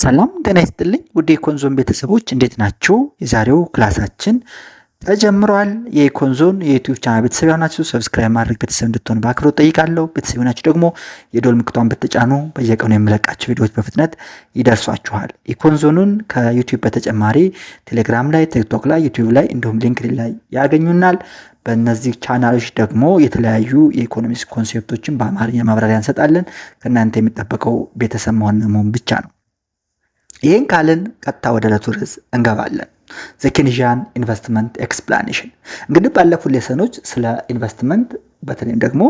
ሰላም ጤና ይስጥልኝ ውድ የኢኮንዞን ቤተሰቦች እንዴት ናችሁ? የዛሬው ክላሳችን ተጀምሯል። የኢኮንዞን የዩቲዩብ ቻናል ቤተሰብ ያናችሁ ሰብስክራይብ ማድረግ ቤተሰብ እንድትሆኑ በአክብሮት ጠይቃለሁ። ቤተሰብ ያናችሁ ደግሞ የደወል ምልክቷን ብትጫኑ በየቀኑ የምለቃቸው ቪዲዮዎች በፍጥነት ይደርሷችኋል። ኢኮንዞንን ከዩቲዩብ በተጨማሪ ቴሌግራም ላይ፣ ቲክቶክ ላይ፣ ዩቲዩብ ላይ እንዲሁም ሊንክድኢን ላይ ያገኙናል። በእነዚህ ቻናሎች ደግሞ የተለያዩ የኢኮኖሚክስ ኮንሴፕቶችን በአማርኛ ማብራሪያ እንሰጣለን። ከእናንተ የሚጠበቀው ቤተሰብ መሆን ብቻ ነው። ይህን ካልን ቀጥታ ወደ ዕለቱ ርዕስ እንገባለን። ዘ ኬንያያን ኢንቨስትመንት ኤክስፕላኔሽን። እንግዲህ ባለፉት ሌሰኖች ስለ ኢንቨስትመንት በተለይም ደግሞ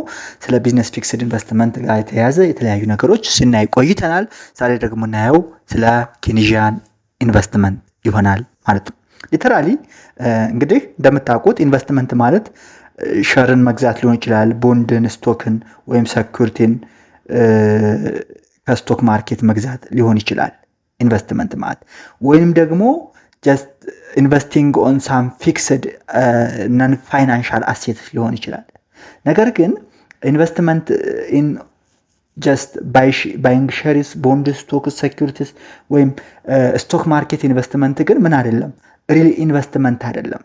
ስለ ቢዝነስ ፊክስድ ኢንቨስትመንት ጋር የተያያዘ የተለያዩ ነገሮች ስናይ ቆይተናል። ዛሬ ደግሞ እናየው ስለ ኬንያያን ኢንቨስትመንት ይሆናል ማለት ነው። ሊተራሊ እንግዲህ እንደምታውቁት ኢንቨስትመንት ማለት ሸርን መግዛት ሊሆን ይችላል፣ ቦንድን፣ ስቶክን ወይም ሰኩሪቲን ከስቶክ ማርኬት መግዛት ሊሆን ይችላል። ኢንቨስትመንት ማለት ወይንም ደግሞ ጀስት ኢንቨስቲንግ ኦን ሳም ፊክስድ ነን ፋይናንሻል አሴት ሊሆን ይችላል። ነገር ግን ኢንቨስትመንት ኢን ጀስት ባይንግ ሼርስ፣ ቦንድ፣ ስቶክ፣ ሴኩሪቲስ ወይም ስቶክ ማርኬት ኢንቨስትመንት ግን ምን አይደለም፣ ሪል ኢንቨስትመንት አይደለም።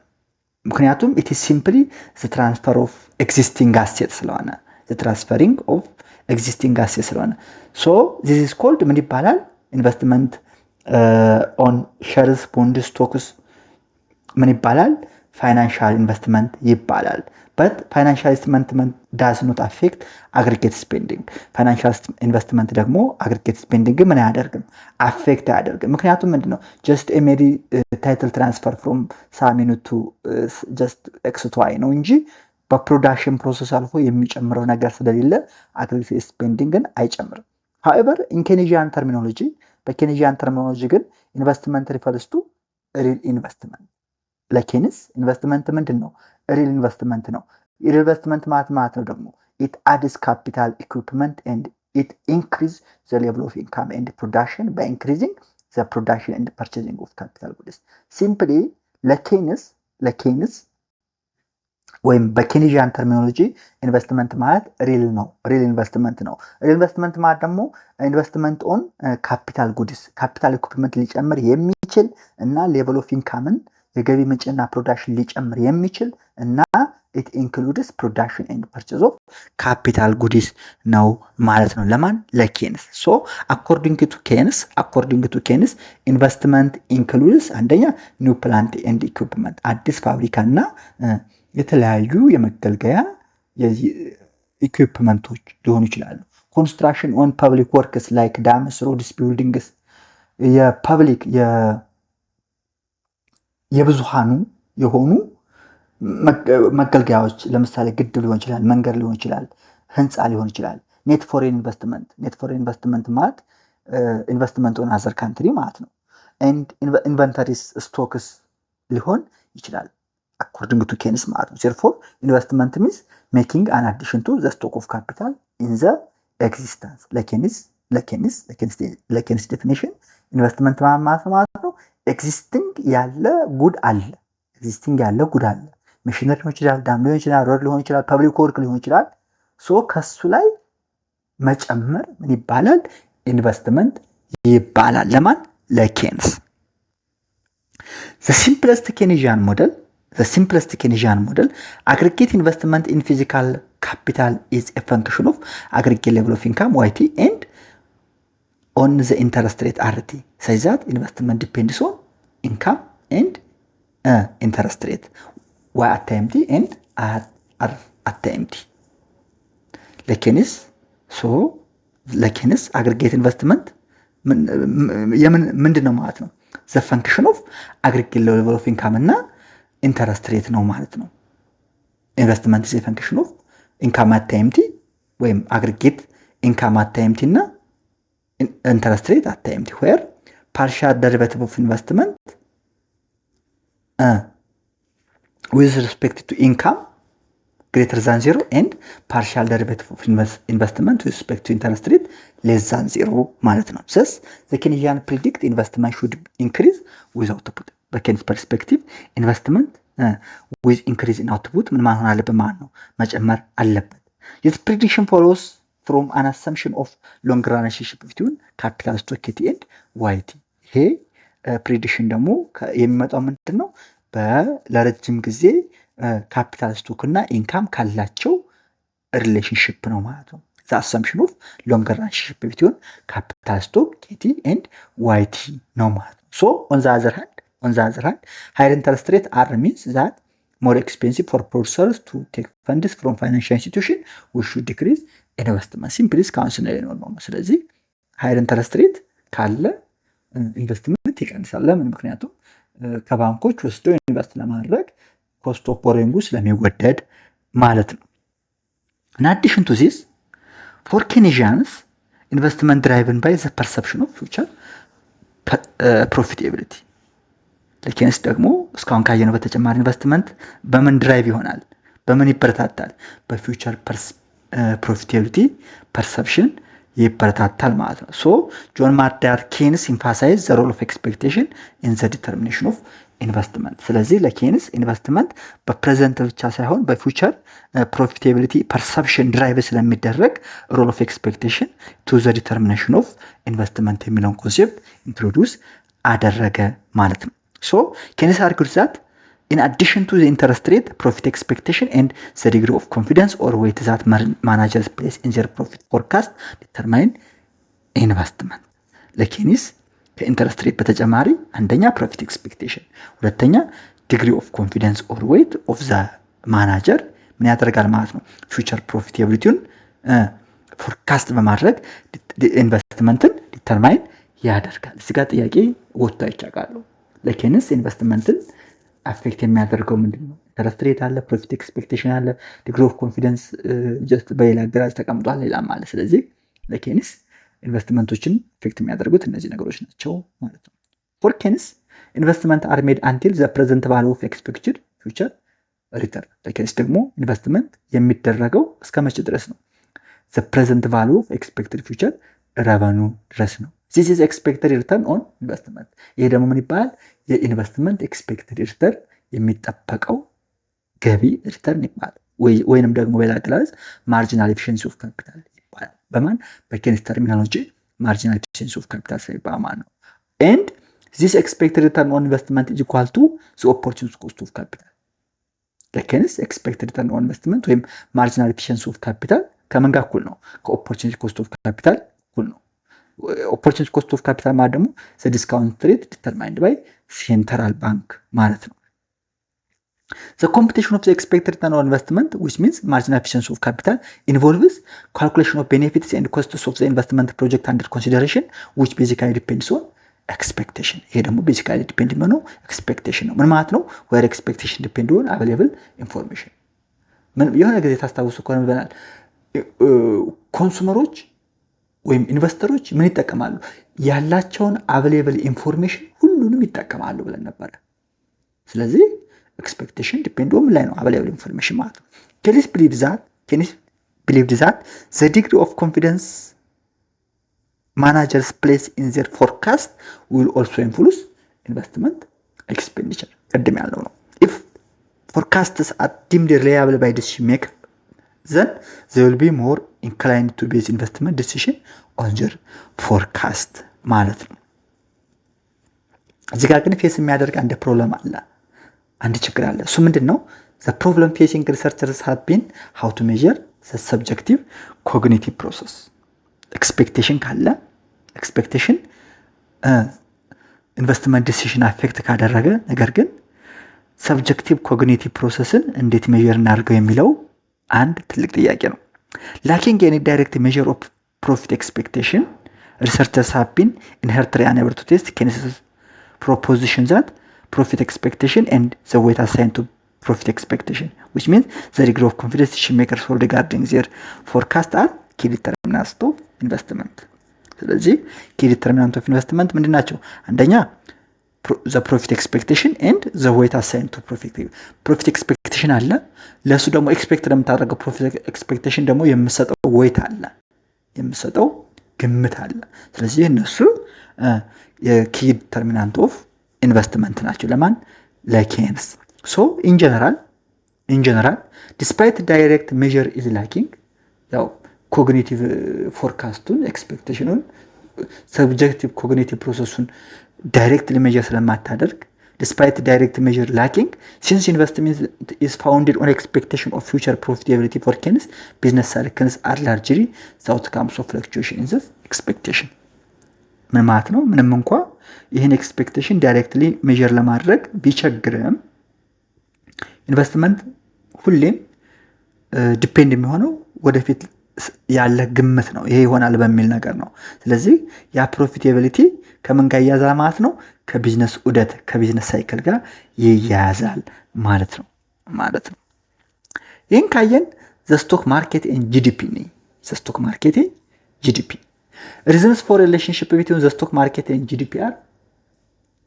ምክንያቱም ኢት ኢዝ ሲምፕሊ ዘ ትራንስፈር ኦፍ ኤግዚስቲንግ አሴት ስለሆነ ዘ ትራንስፈሪንግ ኦፍ ኤግዚስቲንግ አሴት ስለሆነ ሶ ዚስ ኢዝ ኮልድ ምን ይባላል? ኢንቨስትመንት ኦን ሼርስ፣ ቦንድ፣ ስቶክስ ምን ይባላል? ፋይናንሻል ኢንቨስትመንት ይባላል። በት ፋይናንሻል ኢንቨስትመንት ዳዝ ኖት አፌክት አግሪጌት ስፔንዲንግ። ፋይናንሻል ኢንቨስትመንት ደግሞ አግሪጌት ስፔንዲንግ ምን አያደርግም? አፌክት አያደርግም። ምክንያቱም ምንድነው? ጀስት ኤሜዲ ታይትል ትራንስፈር ፍሮም ሳሚኑ ቱ ጀስት ኤክስ ቱ ዋይ ነው እንጂ በፕሮዳክሽን ፕሮሰስ አልፎ የሚጨምረው ነገር ስለሌለ አግሪጌት ስፔንዲንግን አይጨምርም። however in Keynesian terminology በኬንያያን ተርሚኖሎጂ ግን ኢንቨስትመንት ሪፈርስ ቱ ሪል ኢንቨስትመንት። ለኬንስ ኢንቨስትመንት ምንድን ነው? ሪል ኢንቨስትመንት ነው። ሪል ኢንቨስትመንት ማለት ነው ደግሞ it adds capital equipment and it increase the level of income and production by increasing the production and purchasing of capital goods. simply ለኬንስ ወይም በኬንያያን ተርሚኖሎጂ ኢንቨስትመንት ማለት ሪል ነው፣ ሪል ኢንቨስትመንት ነው። ሪል ኢንቨስትመንት ማለት ደግሞ ኢንቨስትመንት ኦን ካፒታል ጉድስ፣ ካፒታል ኢኩዊፕመንት ሊጨምር የሚችል እና ሌቨል ኦፍ ኢንካምን የገቢ ምንጭና ፕሮዳክሽን ሊጨምር የሚችል እና ኢት ኢንክሉድስ ፕሮዳክሽን ኤንድ ፐርቼዝ ኦፍ ካፒታል ጉድስ ነው ማለት ነው። ለማን? ለኬንስ። ሶ አኮርዲንግ ቱ ኬንስ ኢንቨስትመንት ኢንክሉድስ አንደኛ ኒው ፕላንት ኤንድ ኢኩዊፕመንት፣ አዲስ ፋብሪካ እና የተለያዩ የመገልገያ ኢኩዊፕመንቶች ሊሆኑ ይችላሉ። ኮንስትራክሽን ኦን ፐብሊክ ወርክስ ላይክ ዳምስ፣ ሮድስ፣ ቢልዲንግስ የፐብሊክ የብዙሃኑ የሆኑ መገልገያዎች ለምሳሌ ግድብ ሊሆን ይችላል፣ መንገድ ሊሆን ይችላል፣ ህንፃ ሊሆን ይችላል። ኔት ፎሬን ኢንቨስትመንት ማለት ኢንቨስትመንት ኦን አዘር ካንትሪ ማለት ነው። ኤንድ ኢንቨንተሪስ ስቶክስ ሊሆን ይችላል according to Keynes ማለት ነው። therefore investment means making an addition to the stock of capital in the existence. ለኬንስ definition ኢንቨስትመንት ማለት ነው existing ያለ ጉድ አለ፣ ማሽነሪ ሊሆን ይችላል፣ ዳም ሊሆን ይችላል፣ ሮድ ሊሆን ይችላል፣ ፐብሊክ ወርክ ሊሆን ይችላል። ሶ ከሱ ላይ መጨመር ምን ይባላል? ኢንቨስትመንት ይባላል። ለማን? ለኬንስ። the simplest Keynesian model, aggregate investment in physical capital is a function of aggregate level of income YT and on the interest rate RT. Says that investment depends on income and interest rate Y at TMT and R at TMT. ለኬንስ aggregate investment ምንድን ነው ማለት ነው? the function of aggregate level of income እና ኢንተረስት ሬት ነው ማለት ነው። ኢንቨስትመንት ኢዝ ፈንክሽን ኦፍ ኢንካም አት ታይምቲ ወይም አግሪጌት ኢንካም አት ታይምቲ እና ኢንተረስት ሬት አት ታይምቲ ዌር ፓርሻል ደሪቬቲቭ ኦፍ ኢንቨስትመንት ዊዝ ሪስፔክት ቱ ኢንካም ግሬተር ዛን ዜሮ ኤንድ ፓርሻል ደሪቬቲቭ ኦፍ ኢንቨስትመንት ዊዝ ሪስፔክት ቱ ኢንተረስት ሬት ሌስ ዛን ዜሮ ማለት ነው። ስለዚህ ዘ ኬንያያን ፕሪዲክት ኢንቨስትመንት ሹድ ኢንክሪዝ ዊዝ አውትፑት። በኬንስ ፐርስፔክቲቭ ኢንቨስትመንት ዊዝ ኢንክሪዝ ኢን አውትፑት ምን መሆን አለበት ማለት ነው? መጨመር አለበት። ዚስ ፕሪዲክሽን ፎሎውስ from an assumption of long run relationship between capital stock and YT. ይሄ ፕሪዲክሽን ደግሞ የሚመጣው ምንድን ነው? ለረጅም ጊዜ ካፒታል ስቶክ እና ኢንካም ካላቸው ሪሌሽንሽፕ ነው ማለት ነው። the assumption of longer run relationship between capital stock KT and YT ነው ማለት ነው። so on the other hand higher interest rate are means that more expensive for producers to take funds from financial institution we should decrease investment simply council ነው። ስለዚህ higher interest rate ካለ ኢንቨስትመንት ይቀንሳል። ለምን? ምክንያቱም ከባንኮች ወስደው ኢንቨስት ለማድረግ ኮስት ኦፍ ቦሮዊንግ ስለሚወደድ ማለት ነው። in addition to this for Keynesians investment driven by the perception of future profitability ለኬንስ ደግሞ እስካሁን ካየነው በተጨማሪ ኢንቨስትመንት በምን ድራይቭ ይሆናል? በምን ይበረታታል? በፊውቸር ፕሮፊታቢሊቲ ፐርሰፕሽን ይበረታታል ማለት ነው። ሶ ጆን ማርዳር ኬንስ ኢምፋሳይዝ ዘ ሮል ኦፍ ኤክስፔክቴሽን ኢን ዘ ዲተርሚኔሽን ኦፍ ኢንቨስትመንት። ስለዚህ ለኬንስ ኢንቨስትመንት በፕሬዘንት ብቻ ሳይሆን በፊውቸር ፕሮፊታቢሊቲ ፐርሰፕሽን ድራይቭ ስለሚደረግ ሮል ኦፍ ኤክስፔክቴሽን ቱ ዘ ዲተርሚኔሽን ኦፍ ኢንቨስትመንት የሚለውን ኮንሴፕት ኢንትሮዱስ አደረገ ማለት ነው። ሶ ኬንስ አርጉድ ዛት in addition to the interest rate, profit expectation and the degree of confidence or weight that managers place in their profit forecast determine investment. ለኬንስ ከኢንተረስት ሬት በተጨማሪ አንደኛ ፕሮፊት ኤክስፔክቴሽን፣ ሁለተኛ ዲግሪ ኦፍ ኮንፊደንስ ኦር ዌይት ኦፍ ዘ ማናጀር ምን ያደርጋል ማለት ነው? ፊውቸር ፕሮፊታቢሊቲውን ፎርካስት በማድረግ ኢንቨስትመንትን ዲተርማይን ያደርጋል። እዚህ ጋር ጥያቄ ወጥቶ አይቻቃሉ። ለኬንስ ኢንቨስትመንትን አፌክት የሚያደርገው ምንድነው? ኢንተረስት ሬት አለ፣ ፕሮፊት ኤክስፔክቴሽን አለ፣ ዲግሪ ኦፍ ኮንፊደንስ ጀስት በሌላ አገራዝ ተቀምጧል፣ ሌላም አለ። ስለዚህ ለኬንስ ኢንቨስትመንቶችን አፌክት የሚያደርጉት እነዚህ ነገሮች ናቸው ማለት ነው። ፎር ኬንስ ኢንቨስትመንት አር ሜድ አንቲል ዘ ፕሬዘንት ቫሉ ኦፍ ኤክስፔክትድ ፊውቸር ሪተርን። ለኬንስ ደግሞ ኢንቨስትመንት የሚደረገው እስከ መቼ ድረስ ነው? ዘ ፕሬዘንት ቫሉ ኦፍ ኤክስፔክትድ ፊውቸር ረቨኑ ድረስ ነው። this is expected return on investment። ይሄ ደግሞ ምን ይባላል? የኢንቨስትመንት ኤክስፔክትድ ሪተርን የሚጠበቀው ገቢ ሪተርን ይባላል። ወይንም ደግሞ በሌላ አገላለጽ ማርጂናል ኤፊሽንሲ ኦፍ ካፒታል ይባላል። በማን? በኬንስ ተርሚኖሎጂ ማርጂናል ኤፊሽንሲ ኦፍ ካፒታል ሳይባል ማለት ነው። and this expected return on investment is equal to the opportunity cost of capital። ለኬንስ expected return on investment ወይም ማርጂናል ኤፊሽንሲ ኦፍ ካፒታል ከምን ጋር እኩል ነው? ከኦፖርቹኒቲ ኮስት ኦፍ ካፒታል እኩል ነው። ኦፖርቹኒቲ ኮስት ኦፍ ካፒታል ማለት ደግሞ ዘ ዲስካውንት ሬት ዲተርማይንድ ባይ ሴንትራል ባንክ ማለት ነው። ዘ ኮምፒቲሽን ኦፍ ዘ ኤክስፔክትድ ሪተርን ኦን ኢንቨስትመንት which means marginal efficiency of capital involves calculation of benefits and costs of the investment project under consideration which basically depends on expectation። ይሄ ደግሞ basically depend ነው expectation ነው። ምን ማለት ነው? where expectation depend on available information። ምን የሆነ ጊዜ ታስታውሱ ከሆነ ብለናል ኮንሱመሮች ወይም ኢንቨስተሮች ምን ይጠቀማሉ? ያላቸውን አቬሌብል ኢንፎርሜሽን ሁሉንም ይጠቀማሉ ብለን ነበር። ስለዚህ ኤክስፔክቴሽን ዲፔንድ ኦን ላይ ነው አቬሌብል ኢንፎርሜሽን ማለት ነው። ኬንስ ቢሊቭድ ዛት ዘ ዲግሪ ኦፍ ኮንፊደንስ ማናጀርስ ፕሌስ ኢን ዜር ፎርካስት ዊል ኦልሶ ኢንፍሉንስ ኢንቨስትመንት ኤክስፔንዲቸር። ቅድም ያለው ነው። ኢፍ ፎርካስትስ አር ዲምድ ሪላየብል ባይ ዲሲዥን ሜከር then they will be more inclined to base investment decision on their forecast ማለት ነው። እዚህ ጋር ግን ፌስ የሚያደርግ አንድ ፕሮብለም አለ፣ አንድ ችግር አለ። እሱ ምንድነው? the problem facing researchers have been how to measure the subjective cognitive process። expectation ካለ expectation ኢንቨስትመንት ዲሲዥን አፌክት ካደረገ ነገር ግን ሰብጀክቲቭ ኮግኒቲቭ ፕሮሰስን እንዴት ሜዠር እናድርገው የሚለው አንድ ትልቅ ጥያቄ ነው። lacking any direct measure of profit expectation, researchers have been inherently unable to test Keynes' proposition that profit expectation and the weight assigned to profit expectation, which means the degree of confidence decision makers hold regarding their forecast are key determinants of investment። ስለዚህ key determinants of investment ምንድን ናቸው? አንደኛ the profit expectation and the weight assigned to profit expectation አለ። ለሱ ደግሞ ኤክስፔክት ለምታደርገው profit expectation ደግሞ የምሰጠው weight አለ፣ የምሰጠው ግምት አለ። ስለዚህ እነሱ የkey determinant of investment ናቸው። ለማን? ለኬንስ። so in general despite direct measure is lacking ያው ኮግኒቲቭ ፎርካስቱን ኤክስፔክቴሽኑን ሰብጀክቲቭ ኮግኒቲቭ ፕሮሰሱን ዳይሬክትሊ ሜጀር ስለማታደርግ despite direct measure lacking, since investment is founded on expectation of future profitability for Keynes, business cycles are largely the outcomes of fluctuation in the expectation. ምን ማለት ነው? ምንም እንኳ ይህን ኤክስፔክቴሽን ዳይሬክትሊ ሜጀር ለማድረግ ቢቸግርም ኢንቨስትመንት ሁሌም ዲፔንድ የሚሆነው ወደፊት ያለ ግምት ነው። ይሄ ይሆናል በሚል ነገር ነው። ስለዚህ ያ ፕሮፊታቢሊቲ ከምን ጋር ይያዛል ማለት ነው? ከቢዝነስ ዑደት ከቢዝነስ ሳይክል ጋር ይያያዛል ማለት ነው። ይህን ካየን the stock market and GDP ነው። the stock market and GDP reasons for relationship between the stock market and GDP are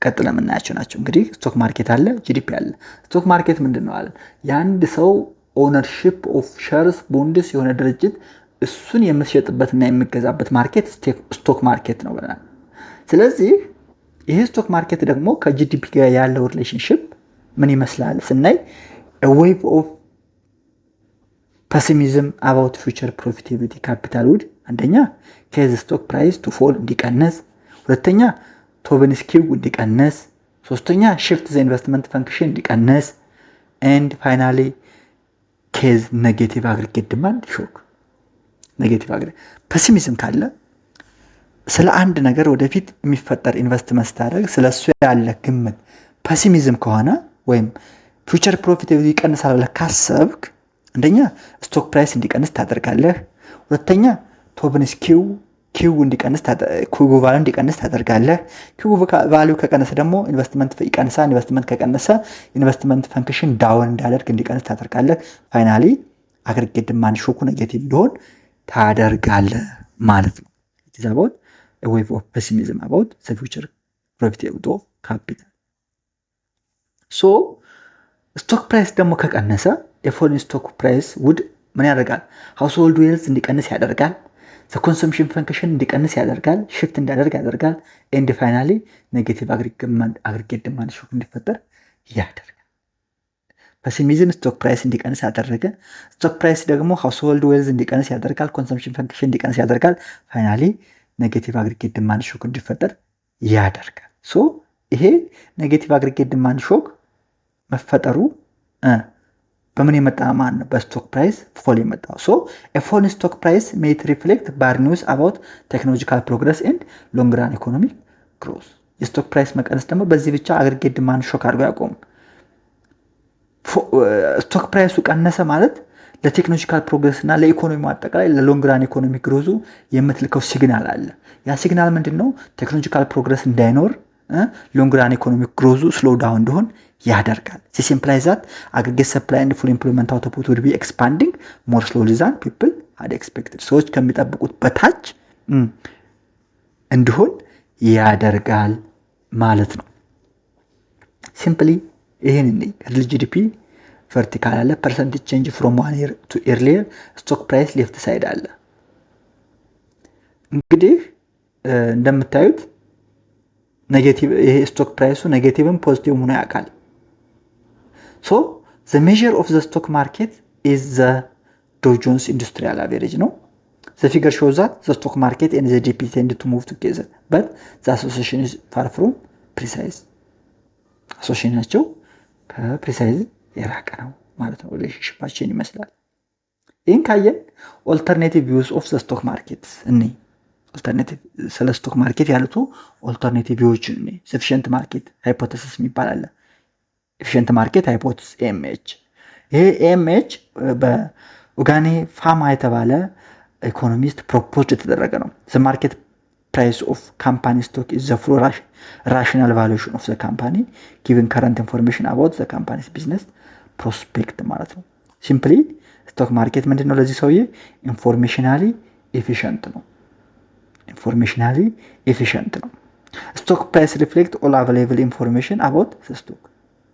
ቀጥለ የምናያቸው ናቸው። እንግዲህ ስቶክ ማርኬት አለ፣ ጂዲፒ አለ። ስቶክ ማርኬት ምንድን ነው አለ? የአንድ ሰው ኦነርሺፕ ኦፍ ሼርስ ቦንድስ የሆነ ድርጅት እሱን የምትሸጥበትና የሚገዛበት ማርኬት ስቶክ ማርኬት ነው ብለናል። ስለዚህ ይሄ ስቶክ ማርኬት ደግሞ ከጂዲፒ ጋር ያለው ሪሌሽንሺፕ ምን ይመስላል ስናይ a wave of pessimism about future profitability capital would አንደኛ cause stock price to fall እንዲቀንስ፣ ሁለተኛ ቶበንስኪው እንዲቀንስ፣ ሶስተኛ shift the investment function እንዲቀንስ and finally cause negative aggregate demand shock። ኔጌቲቭ አግሬጌት ፔሲሚዝም ካለ ስለ አንድ ነገር ወደፊት የሚፈጠር ኢንቨስትመንት ስታደርግ ስለሱ ያለ ግምት ፔሲሚዝም ከሆነ ወይም ፊውቸር ፕሮፊታቢሊቲ ይቀንሳል ብለህ ካሰብክ አንደኛ ስቶክ ፕራይስ እንዲቀንስ ታደርጋለህ፣ ሁለተኛ ቶበንስኪው እንዲቀንስ ኪው ቫልዩ እንዲቀንስ ታደርጋለህ። ኪው ቫልዩ ከቀነሰ ደግሞ ኢንቨስትመንት ይቀንሳል። ኢንቨስትመንት ከቀነሰ ኢንቨስትመንት ፈንክሽን ዳውን እንዲያደርግ እንዲቀንስ ታደርጋለህ። ፋይናሊ አግሪጌት ዲማንድ ሾኩ ኔጌቲቭ እንዲሆን ታደርጋለህ ማለት ነው። it is about a wave of pessimism about the future profitability of capital. so stock price ደግሞ ከቀነሰ የፎሬን ስቶክ ፕራይስ ውድ ምን ያደርጋል? household wealth እንዲቀንስ ያደርጋል። the consumption function እንዲቀንስ ያደርጋል፣ shift እንዲያደርግ ያደርጋል and finally negative aggregate demand shock እንዲፈጠር ያደርጋል። ፔሲሚዝም ስቶክ ፕራይስ እንዲቀንስ ያደረገ፣ ስቶክ ፕራይስ ደግሞ ሃውስሆልድ ዌልዝ እንዲቀንስ ያደርጋል፣ ኮንሰምፕሽን ፈንክሽን እንዲቀንስ ያደርጋል፣ ፋይናሊ ኔጌቲቭ አግሪጌት ዲማንድ ሾክ እንዲፈጠር ያደርጋል። ሶ ይሄ ኔጌቲቭ አግሪጌት ዲማንድ ሾክ መፈጠሩ በምን የመጣ ማለት ነው? በስቶክ ፕራይስ ፎል የመጣው። ሶ a fall in stock price may reflect bad news about technological progress and long run economic growth። የስቶክ ፕራይስ መቀነስ ደግሞ በዚህ ብቻ አግሪጌት ዲማንድ ሾክ አድርጎ ያቆም። ስቶክ ፕራይሱ ቀነሰ ማለት ለቴክኖሎጂካል ፕሮግረስ እና ለኢኮኖሚው አጠቃላይ ለሎንግ ራን ኢኮኖሚክ ግሮዙ የምትልከው ሲግናል አለ። ያ ሲግናል ምንድነው? ቴክኖሎጂካል ፕሮግረስ እንዳይኖር ሎንግ ራን ኢኮኖሚክ ግሮዙ ስሎ ዳውን እንዲሆን ያደርጋል። this implies that aggregate supply and full employment output would be expanding more slowly than people had expected። ሰዎች ከሚጠብቁት በታች እንዲሆን ያደርጋል ማለት ነው። ሲምፕሊ ይሄን ሪል ጂዲፒ ቨርቲካል አለ፣ ፐርሰንቴጅ ቼንጅ ፍሮም ዋን ኢየር ቱ ኤርሊየር፣ ስቶክ ፕራይስ ሌፍት ሳይድ አለ። እንግዲህ እንደምታዩት ኔጌቲቭ ይሄ ስቶክ ፕራይሱ ኔጌቲቭም ፖዚቲቭም ሆኖ ያውቃል። ሶ the measure of the stock market is the Dow Jones Industrial Average ነው። the figure shows that the stock market and the GDP tend to move together but the association is far from precise። አሶሲዬሽን ናቸው ከፕሪሳይዝ የራቀ ነው ማለት ነው። ሪሌሽንሺፓችን ይመስላል። ይህን ካየን ኦልተርኔቲቭ ቪውስ ኦፍ ዘ ስቶክ ማርኬት እኔ ኦልተርኔቲቭ ስለ ስቶክ ማርኬት ያሉት ኦልተርኔቲቭ ቪውዎች እኔ ሰፊሽንት ማርኬት ሃይፖቴሲስ የሚባል አለ። ኤፊሽንት ማርኬት ሃይፖቴሲስ ኤምኤች። ይሄ ኤምኤች በኡጋኔ ፋማ የተባለ ኢኮኖሚስት ፕሮፖዝ የተደረገ ነው። ዘ ማርኬት price of company stock is the full rational valuation of the company given current information about the company's business prospect ማለት ነው። ሲምፕሊ ስቶክ ማርኬት ምንድነው? ለዚህ ሰውዬ ኢንፎርሜሽናሊ ኤፊሽንት ነው። ስቶክ ፕራይስ ሪፍሌክት ኦል አቬሌብል ኢንፎርሜሽን አባውት ዘ ስቶክ።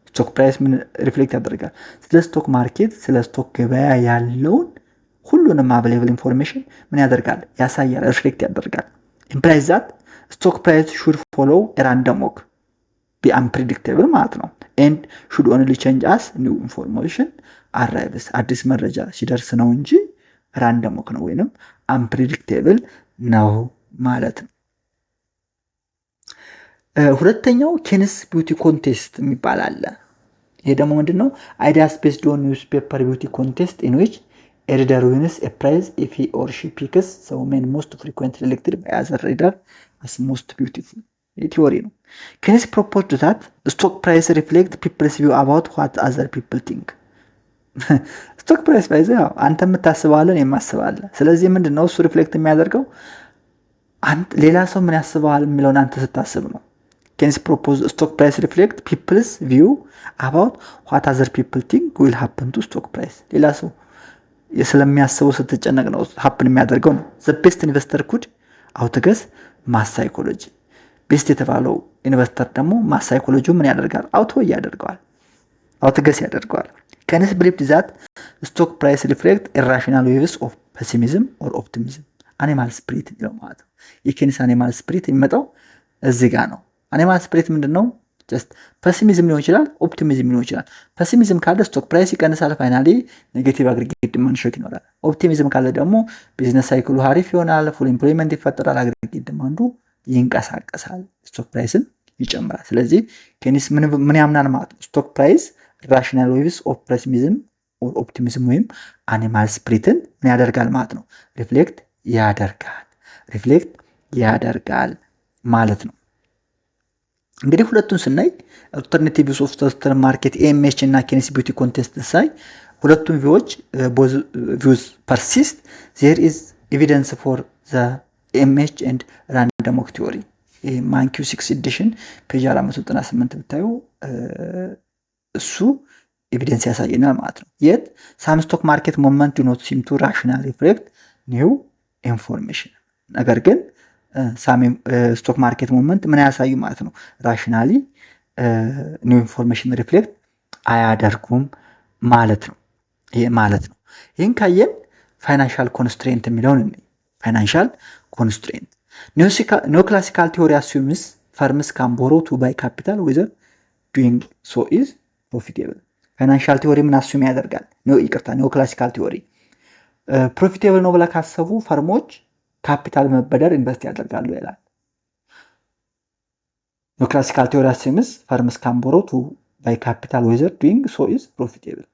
ስቶክ ፕራይስ ምን ሪፍሌክት ያደርጋል? ስለ ስቶክ ማርኬት ስለ ስቶክ ገበያ ያለውን ሁሉንም አቬሌብል ኢንፎርሜሽን ምን ያደርጋል? ያሳያል፣ ሪፍሌክት ያደርጋል። implies that stock price should follow a random walk, be unpredictable ማለት ነው and should only change as new information arrives። አዲስ መረጃ ሲደርስ ነው እንጂ ራንደም ወክ ነው ወይንም unpredictable ነው ማለት ነው። ሁለተኛው ኬንስ ቢዩቲ ኮንቴስት የሚባል አለ። ይሄ ደግሞ ምንድነው? አይዲያስ ቤስድ ኦን ኒውስ ፔፐር ቢዩቲ ኮንቴስት ኢን ዊች a reader wins a prize if he or she picks the woman most frequently elected by other reader as most beautiful. ቲዮሪ ነው። ኬንስ proposed that stock price reflect people's view about what other people think. ስቶክ ፕራይስ ባይዘ አንተ የምታስበዋለን የማስባለ። ስለዚህ ምንድነው እሱ ሪፍሌክት የሚያደርገው ሌላ ሰው ምን ያስበዋል የሚለውን አንተ ስታስብ ነው። ኬንስ proposed stock price reflect people's view about what other people think will happen to stock price. ሌላ ሰው ስለሚያስበው ስትጨነቅ ነው ሀፕን የሚያደርገው ነው። the best investor could outguess mass psychology. ቤስት የተባለው ኢንቨስተር ደግሞ ማስ ሳይኮሎጂው ምን ያደርጋል? outguess ያደርገዋል። ኬንስ believed that stock price reflect irrational waves of pessimism or optimism. animal spirit ነው ማለት ነው። የኬንስ animal spirit የሚመጣው እዚህ ጋር ነው። animal spirit ምንድነው? just pessimism ሊሆን ይችላል፣ ኦፕቲሚዝም ሊሆን ይችላል። pessimism ካለ ስቶክ ፕራይስ ይቀንሳል፣ ፋይናሊ ኔጌቲቭ አግሪጌት ዲማንድ ሾክ ይኖራል። ኦፕቲሚዝም ካለ ደግሞ ቢዝነስ ሳይክሉ አሪፍ ይሆናል፣ ፉል ኤምፕሎይመንት ይፈጠራል፣ አግሪጌት ዲማንዱ ይንቀሳቀሳል፣ ስቶክ ፕራይስን ይጨምራል። ስለዚህ ኬንስ ምን ያምናል ማለት ነው? ስቶክ ፕራይስ ራሽናል ዌቭስ ኦፍ ፔሲሚዝም ኦር ኦፕቲሚዝም ወይም አኒማል ስፕሪትን ምን ያደርጋል ማለት ነው? ሪፍሌክት ያደርጋል ማለት ነው። እንግዲህ ሁለቱን ስናይ አልተርናቲቭስ ኦፍ ስቶክ ማርኬት ኤምኤች እና ኬንስ ቢዩቲ ኮንቴስት ሳይ ሁለቱም ቪውስ ፐርሲስት ዜር ኢዝ ኤቪደንስ ፎር ዘ ኤምኤች ኤንድ ራንደም ዎክ ቲዮሪ። ማንኪው 6 ኤዲሽን ፔጅ 498 ብታዩ እሱ ኤቪደንስ ያሳየናል ማለት ነው። የት ሳም ስቶክ ማርኬት ሞመንት ዱ ኖት ሲም ቱ ራሽናል ሪፍሌክት ኒው ኢንፎርሜሽን። ነገር ግን ሳም ስቶክ ማርኬት ሞመንት ምን ያሳዩ ማለት ነው? ራሽናሊ ኒው ኢንፎርሜሽን ሪፍሌክት አያደርጉም ማለት ነው። ይህን ካየን ፋይናንሻል ኮንስትሬንት የሚለውን ፋይናንሻል ኮንስትሬንት ኒዮ ክላሲካል ቲዮሪ አሱምስ ፈርምስ ካን ቦሮ ቱ ባይ ካፒታል ዊዘር ዱይንግ ሶ ኢዝ ፕሮፊቴብል። ፋይናንሻል ቲዮሪ ምን አሱም ያደርጋል? ኒዮ ክላሲካል ቲዮሪ ፕሮፊቴብል ነው ብላ ካሰቡ ፈርሞች ካፒታል መበደር ኢንቨስት ያደርጋሉ ይላል። ኒዮ ክላሲካል ቲዮሪ አሱምስ ፈርምስ ካን ቦሮ ቱ ባይ ካፒታል ዊዘር ዱይንግ ሶ ኢዝ ፕሮፊቴብል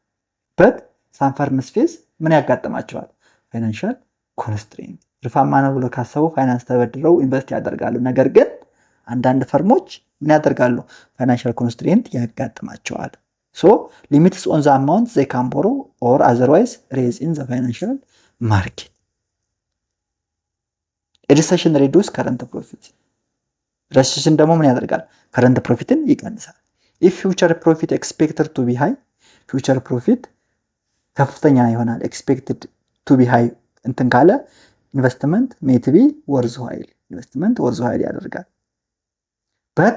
በት ሳም ፈርምስ ፌስ ምን ያጋጥማቸዋል? ፋይናንሻል ኮንስትሬንት። ትርፋማ ነው ብሎ ካሰቡ ፋይናንስ ተበድረው ኢንቨስት ያደርጋሉ። ነገር ግን አንዳንድ ፈርሞች ምን ያደርጋሉ? ፋይናንሻል ኮንስትሬንት ያጋጥማቸዋል። ሶ ሊሚትስ ኦን ዘ አማውንት ዘይ ካን ቦሮ ኦር አዘርዋይዝ ሬዝ ኢን ዘ ፋይናንሻል ማርኬት። ሪሰሽን ሪዱስ ከረንት ፕሮፊት። ሪሰሽን ደግሞ ምን ያደርጋል? ከረንት ፕሮፊትን ይቀንሳል። ኢፍ ፊውቸር ፕሮፊት ኤክስፔክትድ ቱ ቢ ሃይ፣ ፊውቸር ፕሮፊት ከፍተኛ ይሆናል ኤክስፔክትድ ቱ ቢ ሃይ እንትን ካለ ኢንቨስትመንት ሜት ቢ ወርዝ ዋይል ያደርጋል። በት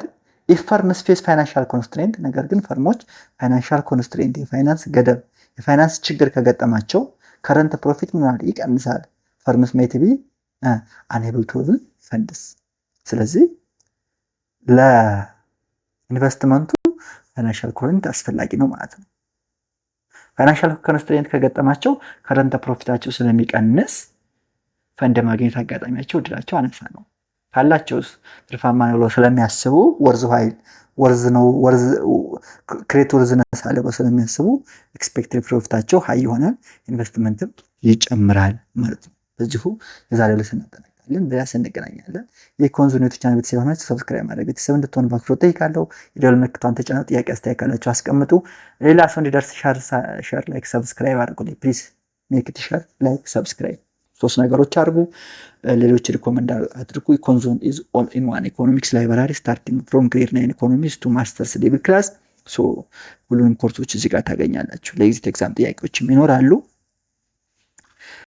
ኢፍ ፈርምስ ፌስ ፋይናንሻል ኮንስትሬንት፣ ነገር ግን ፈርሞች ፋይናንሻል ኮንስትሬንት የፋይናንስ ገደብ የፋይናንስ ችግር ከገጠማቸው ከረንት ፕሮፊት ምን ማለት ይቀንሳል። ፈርምስ ሜት ቢ አንኤብል ቱ ሬዝ ፈንድስ። ስለዚህ ለኢንቨስትመንቱ ፋይናንሻል ኮንስትሬንት አስፈላጊ ነው ማለት ነው። ፋይናንሻል ኮንስትሬንት ከገጠማቸው ከረንት ፕሮፊታቸው ስለሚቀንስ ፈንድ ማግኘት አጋጣሚያቸው እድላቸው አነሳ ነው። ካላቸውስ ትርፋማ ነው ብለው ስለሚያስቡ ክሬት ወርዝነስ አለ ብለው ስለሚያስቡ ኤክስፔክትድ ፕሮፊታቸው ሃይ ይሆናል፣ ኢንቨስትመንትም ይጨምራል ማለት ነው። በዚሁ የዛሬው ላይ እናጠናቅቃለን። በያስ እንገናኛለን። የኮንዞኔት ቻናል ቤተሰብ ሆናችሁ ሰብስክራይብ ማድረግ ቤተሰብ እንድትሆኑ በአክብሮት እጠይቃለሁ። የደወል ምልክቷን ተጫኑ። ጥያቄ አስተያየት ካላችሁ አስቀምጡ። ሌላ ሰው እንዲደርስ ሼር ላይክ ሰብስክራይብ አድርጉልኝ ፕሊዝ። ሜክ ኢት ሼር ላይክ ሰብስክራይብ ሶስት ነገሮች አድርጉ። ሌሎች ሪኮመንድ አድርጉ። ኮንዞን ኢዝ ኦል ኢን ዋን ኢኮኖሚክስ ላይብራሪ ስታርቲንግ ፍሮም ግሬድ 9 ኢኮኖሚክስ ቱ ማስተርስ ሌቭል ክላስ። ሁሉንም ኮርሶች እዚህ ጋር ታገኛላችሁ። ለኤግዚት ኤግዛም ጥያቄዎችም ይኖራሉ።